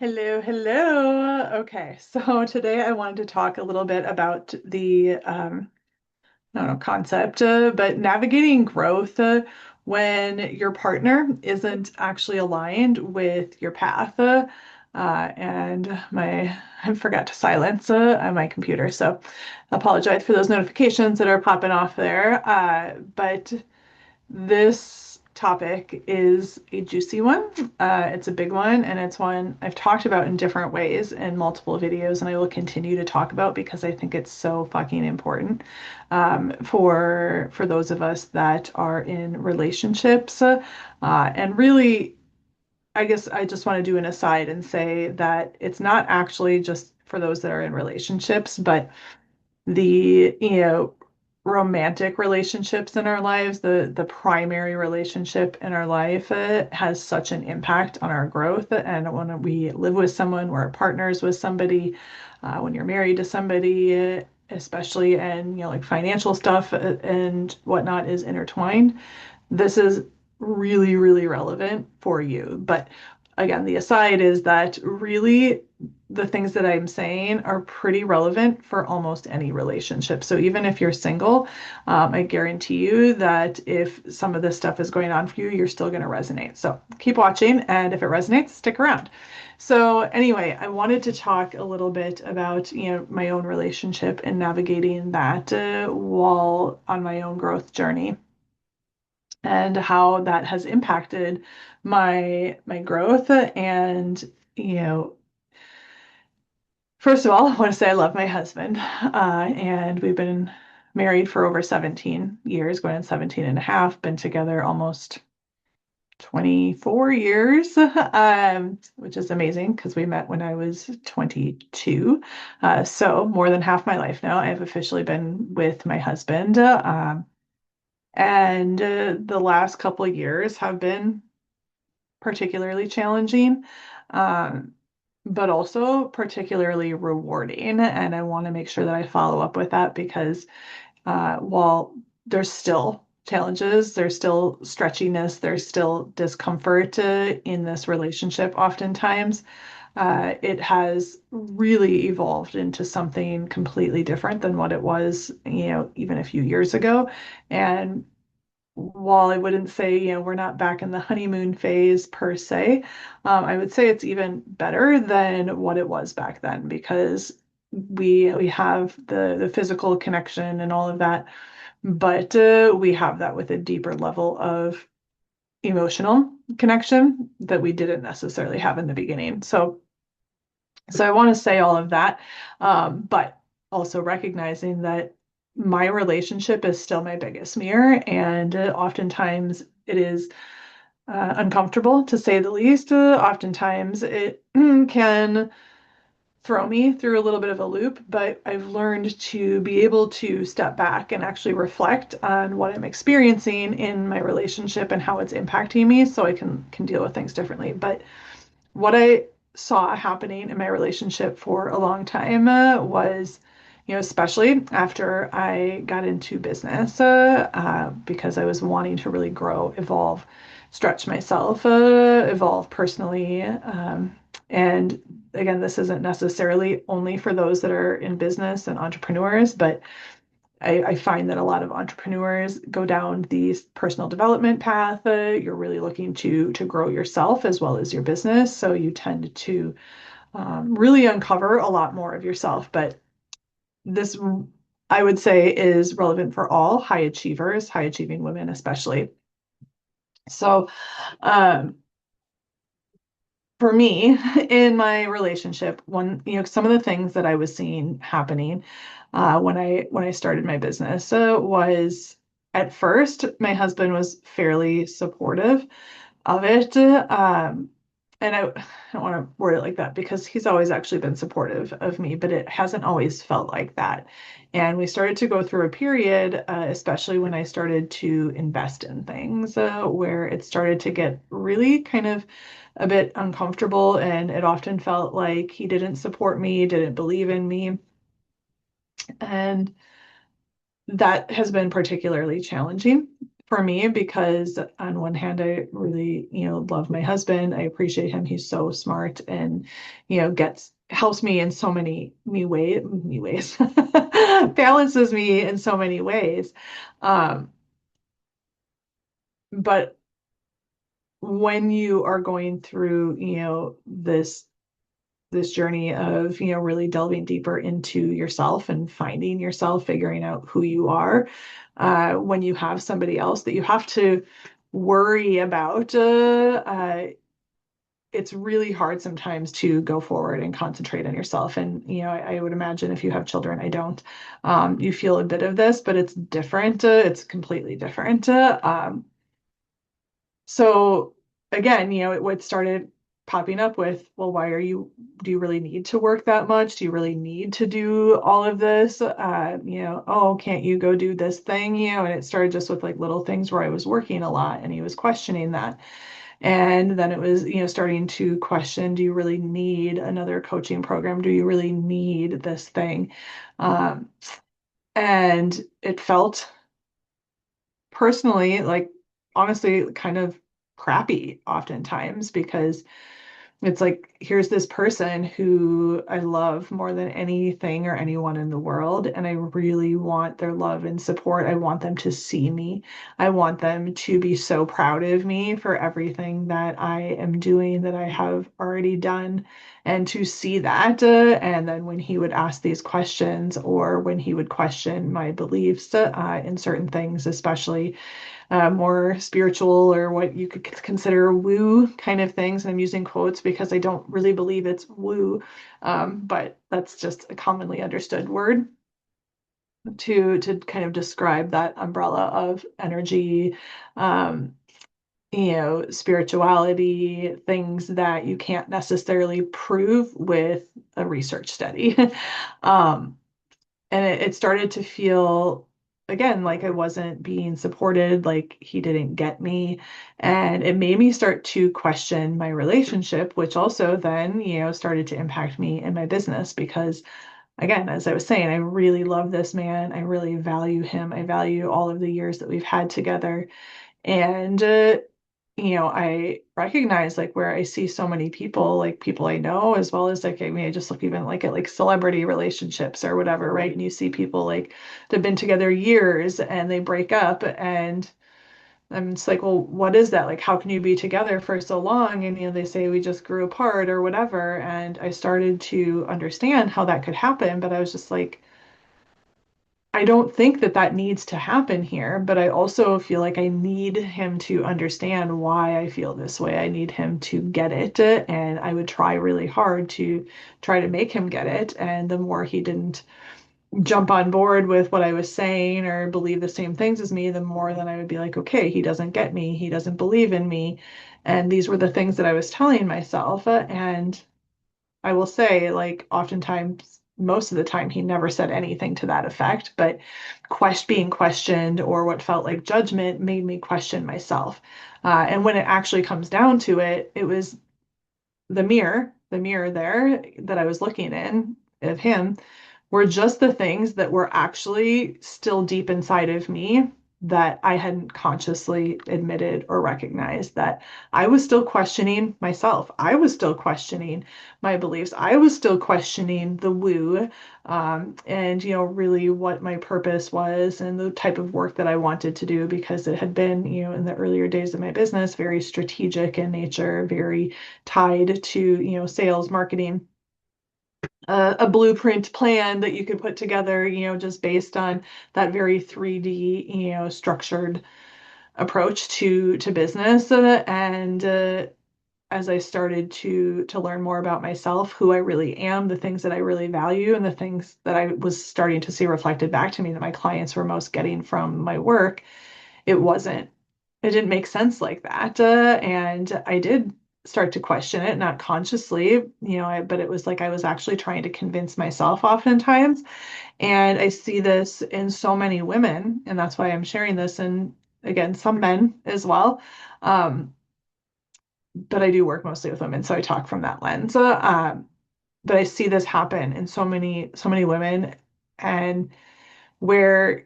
Hello, hello. Okay, so today I wanted to talk a little bit about the I don't know, concept, but navigating growth when your partner isn't actually aligned with your path. And I forgot to silence on my computer, so I apologize for those notifications that are popping off there. But this topic is a juicy one. It's a big one, and it's one I've talked about in different ways in multiple videos, and I will continue to talk about because I think it's so fucking important for those of us that are in relationships. And really, I guess I just want to do an aside and say that it's not actually just for those that are in relationships, but the romantic relationships in our lives, the primary relationship in our life has such an impact on our growth. And when we live with someone, we're partners with somebody, when you're married to somebody, especially, and like financial stuff and whatnot is intertwined. This is really, really relevant for you. But again, the aside is that really the things that I'm saying are pretty relevant for almost any relationship. So even if you're single, I guarantee you that if some of this stuff is going on for you, you're still going to resonate. So keep watching, and if it resonates, stick around. So anyway, I wanted to talk a little bit about my own relationship and navigating that while on my own growth journey and how that has impacted my growth. And you know first of all, I want to say I love my husband, and we've been married for over 17 years, going on 17 and a half, been together almost 24 years, which is amazing because we met when I was 22. So more than half my life now, I've officially been with my husband. And the last couple of years have been particularly challenging, um, but also particularly rewarding. And I want to make sure that I follow up with that because while there's still challenges, there's still stretchiness, there's still discomfort in this relationship oftentimes. It has really evolved into something completely different than what it was, even a few years ago. And while I wouldn't say, we're not back in the honeymoon phase per se, I would say it's even better than what it was back then because we have the physical connection and all of that, but we have that with a deeper level of emotional connection that we didn't necessarily have in the beginning. So I want to say all of that, but also recognizing that my relationship is still my biggest mirror, and oftentimes it is uncomfortable to say the least. Oftentimes it can throw me through a little bit of a loop, but I've learned to be able to step back and actually reflect on what I'm experiencing in my relationship and how it's impacting me so I can deal with things differently. But what I saw happening in my relationship for a long time was, especially after I got into business, because I was wanting to really grow, evolve, stretch myself, evolve personally. And again, this isn't necessarily only for those that are in business and entrepreneurs, but I find that a lot of entrepreneurs go down the personal development path. You're really looking to grow yourself as well as your business. So you tend to really uncover a lot more of yourself. But this, I would say, is relevant for all high achievers, high achieving women, especially. So um, for me, in my relationship, some of the things that I was seeing happening when I started my business was at first my husband was fairly supportive of it. And I don't want to word it like that because he's always actually been supportive of me, but it hasn't always felt like that. And we started to go through a period, especially when I started to invest in things, where it started to get really kind of a bit uncomfortable. And it often felt like he didn't support me, didn't believe in me. And that has been particularly challenging for me because on one hand, I really, love my husband. I appreciate him. He's so smart and, helps me in so many ways, balances me in so many ways. Um, but when you are going through, this journey of, really delving deeper into yourself and finding yourself, figuring out who you are, when you have somebody else that you have to worry about, it's really hard sometimes to go forward and concentrate on yourself. And, I would imagine if you have children, I don't, you feel a bit of this, but it's different. It's completely different. So again, what started popping up with, well, do you really need to work that much? Do you really need to do all of this? Oh, can't you go do this thing? And it started just with like little things where I was working a lot and he was questioning that. And then it was, starting to question, do you really need another coaching program? Do you really need this thing? Um, and it felt personally like honestly kind of crappy oftentimes because it's like, here's this person who I love more than anything or anyone in the world, and I really want their love and support. I want them to see me. I want them to be so proud of me for everything that I am doing, that I have already done, and to see that. And then when he would ask these questions or when he would question my beliefs in certain things, especially more spiritual or what you could consider woo kind of things. And I'm using quotes because I don't really believe it's woo, but that's just a commonly understood word to kind of describe that umbrella of energy, um, spirituality, things that you can't necessarily prove with a research study. um, and it started to feel again like I wasn't being supported, like he didn't get me, and it made me start to question my relationship, which also then started to impact me in my business because again, as I was saying, I really love this man, I really value him, I value all of the years that we've had together. And I recognize like where I see so many people, like people I know, as well as like, I mean, I just look even like at like celebrity relationships or whatever, right? And you see people like they've been together years and they break up, and I'm just like, well, what is that? Like, how can you be together for so long? And, they say we just grew apart or whatever. And I started to understand how that could happen, but I was just like, I don't think that that needs to happen here, but I also feel like I need him to understand why I feel this way. I need him to get it, and I would try really hard to try to make him get it. And the more he didn't jump on board with what I was saying or believe the same things as me, the more then I would be like, okay, he doesn't get me, he doesn't believe in me. And these were the things that I was telling myself. And I will say, like, oftentimes, most of the time, he never said anything to that effect, but being questioned or what felt like judgment made me question myself. And when it actually comes down to it, it was the mirror there that I was looking in of him were just the things that were actually still deep inside of me that I hadn't consciously admitted or recognized, that I was still questioning myself. I was still questioning my beliefs. I was still questioning the woo, and, really what my purpose was and the type of work that I wanted to do, because it had been, in the earlier days of my business, very strategic in nature, very tied to, sales, marketing, a blueprint plan that you could put together, just based on that very 3D, structured approach to business. And as I started to learn more about myself, who I really am, the things that I really value, and the things that I was starting to see reflected back to me that my clients were most getting from my work, it didn't make sense like that. And I did start to question it, not consciously, but it was like I was actually trying to convince myself oftentimes. And I see this in so many women, and that's why I'm sharing this. And again, some men as well. But I do work mostly with women, so I talk from that lens. But I see this happen in so many women, and where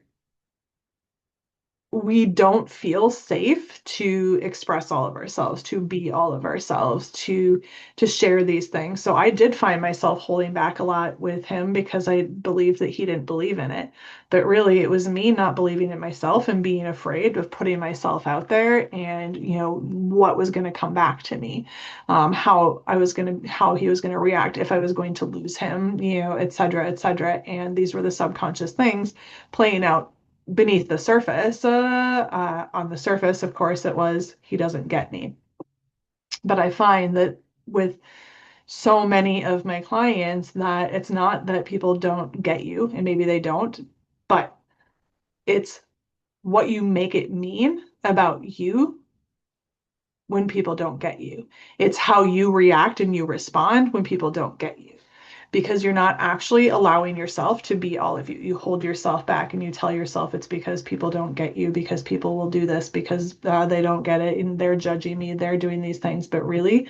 we don't feel safe to express all of ourselves, to be all of ourselves, to share these things. So I did find myself holding back a lot with him because I believed that he didn't believe in it. But really it was me not believing in myself and being afraid of putting myself out there and, what was going to come back to me, how he was going to react if I was going to lose him, et cetera, et cetera. And these were the subconscious things playing out beneath the surface. On the surface, of course, it was he doesn't get me. But I find that with so many of my clients that it's not that people don't get you, and maybe they don't, but it's what you make it mean about you when people don't get you. It's how you react and you respond when people don't get you. Because you're not actually allowing yourself to be all of you. You hold yourself back and you tell yourself it's because people don't get you, because people will do this, because they don't get it and they're judging me, they're doing these things. But really,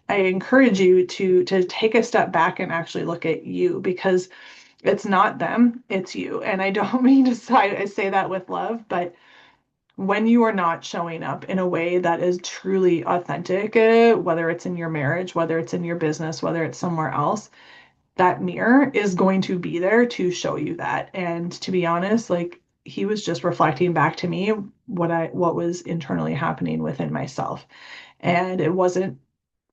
I encourage you to take a step back and actually look at you, because it's not them, it's you. And I don't mean to say, I say that with love, but when you are not showing up in a way that is truly authentic, whether it's in your marriage, whether it's in your business, whether it's somewhere else, that mirror is going to be there to show you that. And to be honest, like he was just reflecting back to me what was internally happening within myself. And it wasn't,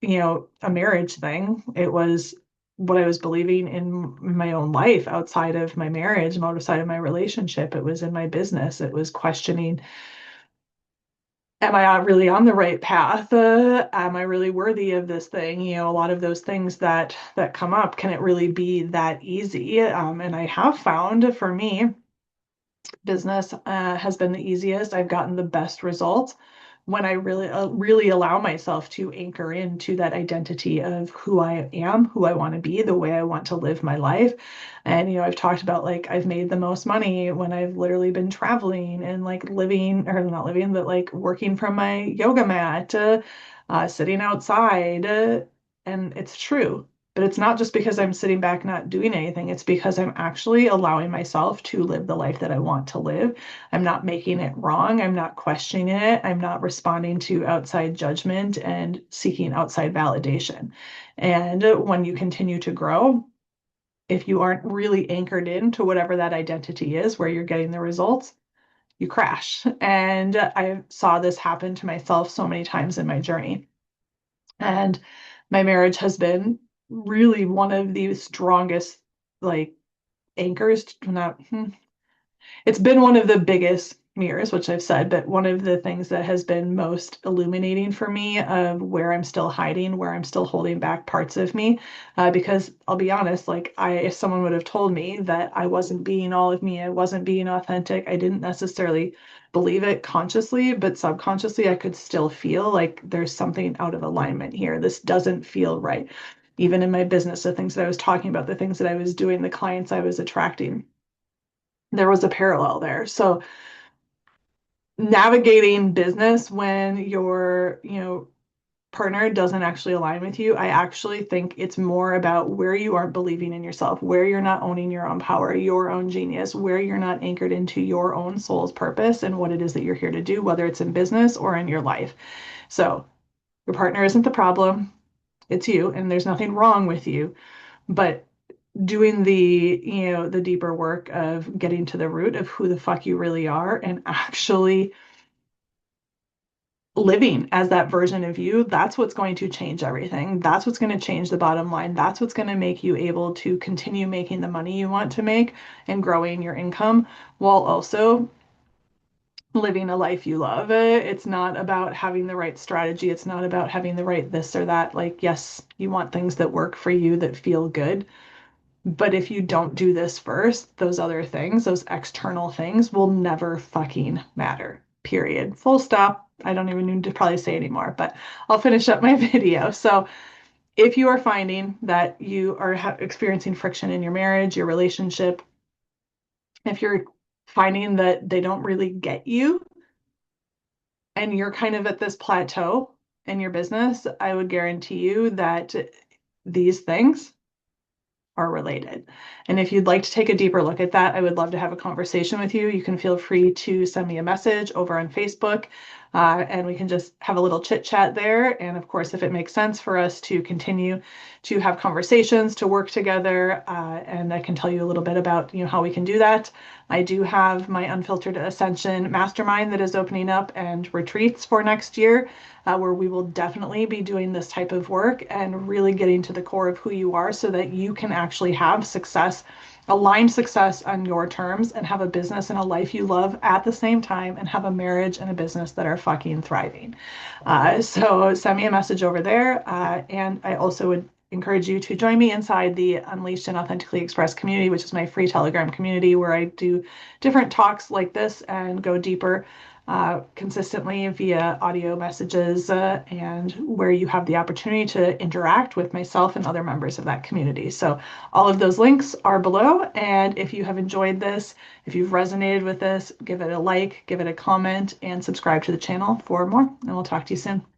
a marriage thing. It was what I was believing in my own life outside of my marriage, outside of my relationship. It was in my business. It was questioning, am I really on the right path? Am I really worthy of this thing? A lot of those things that come up, can it really be that easy? And I have found, for me, business has been the easiest. I've gotten the best results when I really allow myself to anchor into that identity of who I am, who I want to be, the way I want to live my life. And I've talked about, like, I've made the most money when I've literally been traveling and, like, living, or not living, but like working from my yoga mat, sitting outside, and it's true. But it's not just because I'm sitting back not doing anything. It's because I'm actually allowing myself to live the life that I want to live. I'm not making it wrong. I'm not questioning it. I'm not responding to outside judgment and seeking outside validation. And when you continue to grow, if you aren't really anchored into whatever that identity is, where you're getting the results, you crash. And I saw this happen to myself so many times in my journey. And my marriage has been really one of the strongest, like, anchors, not it's been one of the biggest mirrors, which I've said, but one of the things that has been most illuminating for me of where I'm still hiding, where I'm still holding back parts of me. Because I'll be honest, like, if someone would have told me that I wasn't being all of me, I wasn't being authentic, I didn't necessarily believe it consciously, but subconsciously, I could still feel like there's something out of alignment here. This doesn't feel right. Even in my business, the things that I was talking about, the things that I was doing, the clients I was attracting, there was a parallel there. So navigating business when your, partner doesn't actually align with you, I actually think it's more about where you aren't believing in yourself, where you're not owning your own power, your own genius, where you're not anchored into your own soul's purpose and what it is that you're here to do, whether it's in business or in your life. So your partner isn't the problem, it's you, and there's nothing wrong with you. But doing the deeper work of getting to the root of who the fuck you really are and actually living as that version of you, that's what's going to change everything. That's what's going to change the bottom line. That's what's going to make you able to continue making the money you want to make and growing your income while also living a life you love. It's not about having the right strategy. It's not about having the right this or that. Like, yes, you want things that work for you, that feel good. But if you don't do this first, those other things, those external things will never fucking matter. Period. Full stop. I don't even need to probably say anymore, but I'll finish up my video. So if you are finding that you are experiencing friction in your marriage, your relationship, if you're finding that they don't really get you and you're kind of at this plateau in your business, I would guarantee you that these things are related. And if you'd like to take a deeper look at that, I would love to have a conversation with you. You can feel free to send me a message over on Facebook, and we can just have a little chit chat there. And of course, if it makes sense for us to continue to have conversations, to work together, and I can tell you a little bit about how we can do that. I do have my Unfiltered Ascension Mastermind that is opening up, and retreats for next year, where we will definitely be doing this type of work and really getting to the core of who you are so that you can actually have success, aligned success on your terms, and have a business and a life you love at the same time, and have a marriage and a business that are fucking thriving. So send me a message over there. And I also would encourage you to join me inside the Unleashed and Authentically Expressed community, which is my free Telegram community where I do different talks like this and go deeper consistently via audio messages, and where you have the opportunity to interact with myself and other members of that community. So all of those links are below. And if you have enjoyed this, if you've resonated with this, give it a like, give it a comment, and subscribe to the channel for more. And we'll talk to you soon.